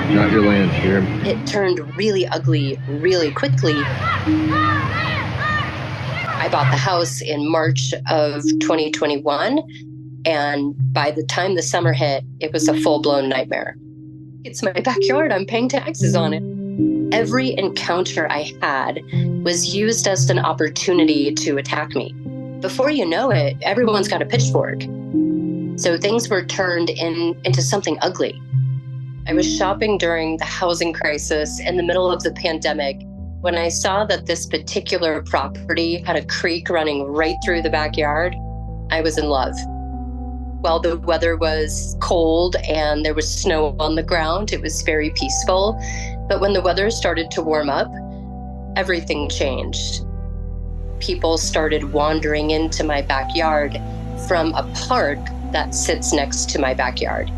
Not your land here. It turned really ugly really quickly. I bought the house in March of 2021, and by the time the summer hit, it was a full-blown nightmare. It's my backyard. I'm paying taxes on it. Every encounter I had was used as an opportunity to attack me. Before you know it, everyone's got a pitchfork. So things were turned into something ugly. I was shopping during the housing crisis in the middle of the pandemic when I saw that this particular property had a creek running right through the backyard. I was in love. While the weather was cold and there was snow on the ground, it was very peaceful. But when the weather started to warm up, everything changed. People started wandering into my backyard from a park that sits next to my backyard.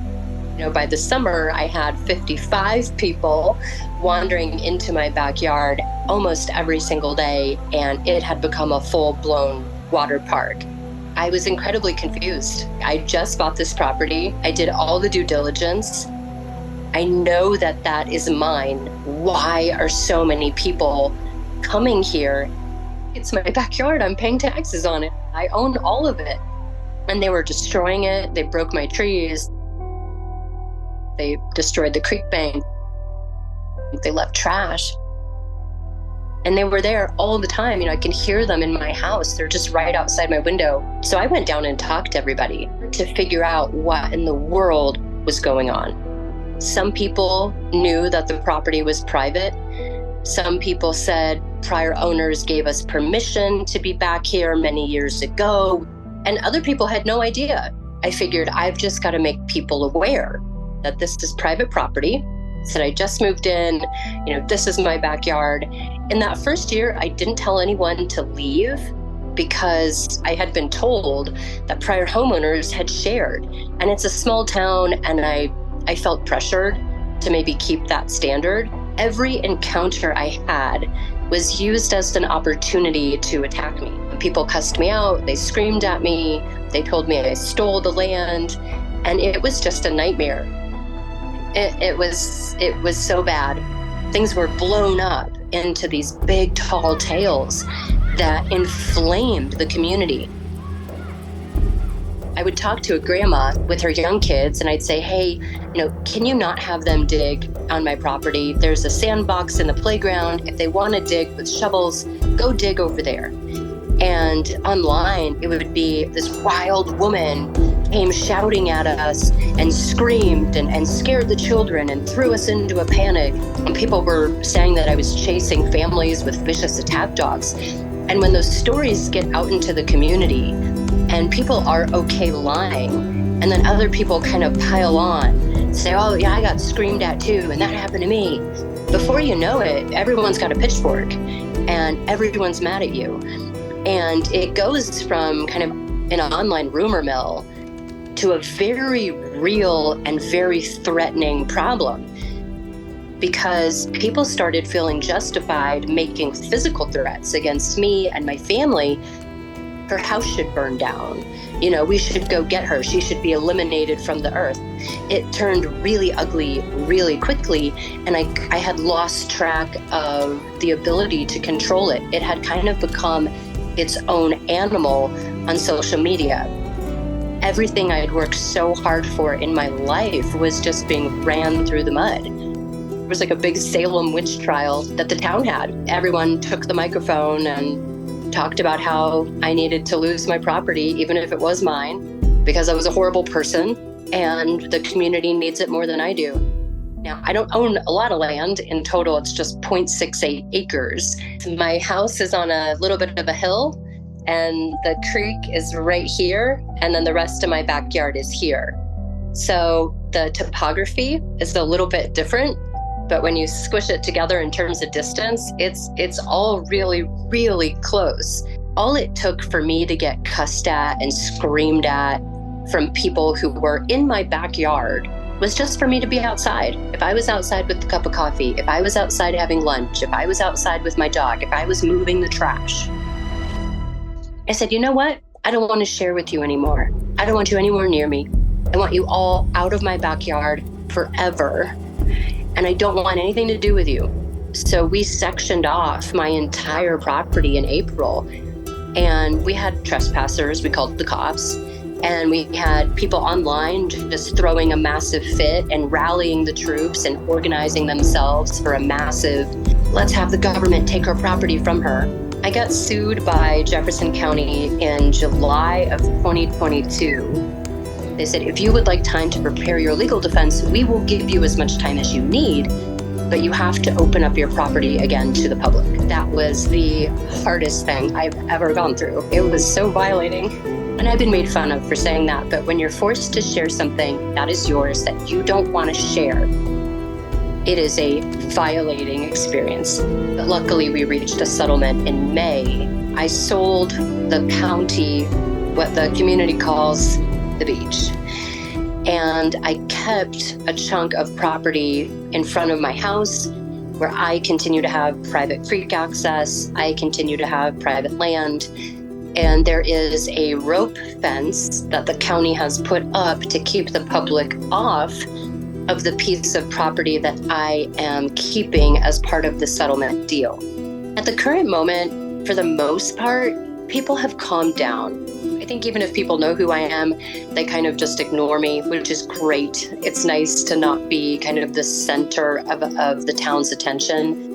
By the summer, I had 55 people wandering into my backyard almost every single day, and it had become a full-blown water park. I was incredibly confused. I just bought this property. I did all the due diligence. I know that that is mine. Why are so many people coming here? It's my backyard. I'm paying taxes on it. I own all of it. And they were destroying it. They broke my trees. They destroyed the creek bank. They left trash. And they were there all the time. I can hear them in my house. They're just right outside my window. So I went down and talked to everybody to figure out what in the world was going on. Some people knew that the property was private. Some people said prior owners gave us permission to be back here many years ago. And other people had no idea. I figured I've just got to make people aware that this is private property. Said I just moved in, this is my backyard. In that first year, I didn't tell anyone to leave because I had been told that prior homeowners had shared. And it's a small town, and I felt pressured to maybe keep that standard. Every encounter I had was used as an opportunity to attack me. People cussed me out, they screamed at me, they told me I stole the land, and it was just a nightmare. It was so bad. Things were blown up into these big, tall tales that inflamed the community. I would talk to a grandma with her young kids, and I'd say, hey, can you not have them dig on my property? There's a sandbox in the playground. If they want to dig with shovels, go dig over there. And online, it would be this wild woman came shouting at us and screamed and scared the children and threw us into a panic. And people were saying that I was chasing families with vicious attack dogs. And when those stories get out into the community and people are okay lying, and then other people kind of pile on, say, oh yeah, I got screamed at too, and that happened to me. Before you know it, everyone's got a pitchfork and everyone's mad at you. And it goes from kind of an online rumor mill to a very real and very threatening problem, because people started feeling justified making physical threats against me and my family. Her house should burn down. We should go get her. She should be eliminated from the earth. It turned really ugly really quickly, and I had lost track of the ability to control it. It had kind of become its own animal on social media. Everything I had worked so hard for in my life was just being ran through the mud. It was like a big Salem witch trial that the town had. Everyone took the microphone and talked about how I needed to lose my property, even if it was mine, because I was a horrible person and the community needs it more than I do. Now, I don't own a lot of land. In total, it's just 0.68 acres. My house is on a little bit of a hill, and the creek is right here, and then the rest of my backyard is here. So the topography is a little bit different, but when you squish it together in terms of distance, it's all really, really close. All it took for me to get cussed at and screamed at from people who were in my backyard was just for me to be outside. If I was outside with a cup of coffee, if I was outside having lunch, if I was outside with my dog, if I was moving the trash, I said, you know what? I don't want to share with you anymore. I don't want you anywhere near me. I want you all out of my backyard forever. and I don't want anything to do with you. So we sectioned off my entire property in April, and we had trespassers. We called the cops, and we had people online just throwing a massive fit and rallying the troops and organizing themselves for a massive, let's have the government take our property from her. I got sued by Jefferson County in July of 2022. They said, if you would like time to prepare your legal defense, we will give you as much time as you need, but you have to open up your property again to the public. That was the hardest thing I've ever gone through. It was so violating. And I've been made fun of for saying that, but when you're forced to share something that is yours that you don't want to share, it is a violating experience. But luckily, we reached a settlement in May. I sold the county, what the community calls the beach. And I kept a chunk of property in front of my house where I continue to have private creek access. I continue to have private land. And there is a rope fence that the county has put up to keep the public off of the piece of property that I am keeping as part of the settlement deal. At the current moment, for the most part, people have calmed down. I think even if people know who I am, they kind of just ignore me, which is great. It's nice to not be kind of the center of the town's attention.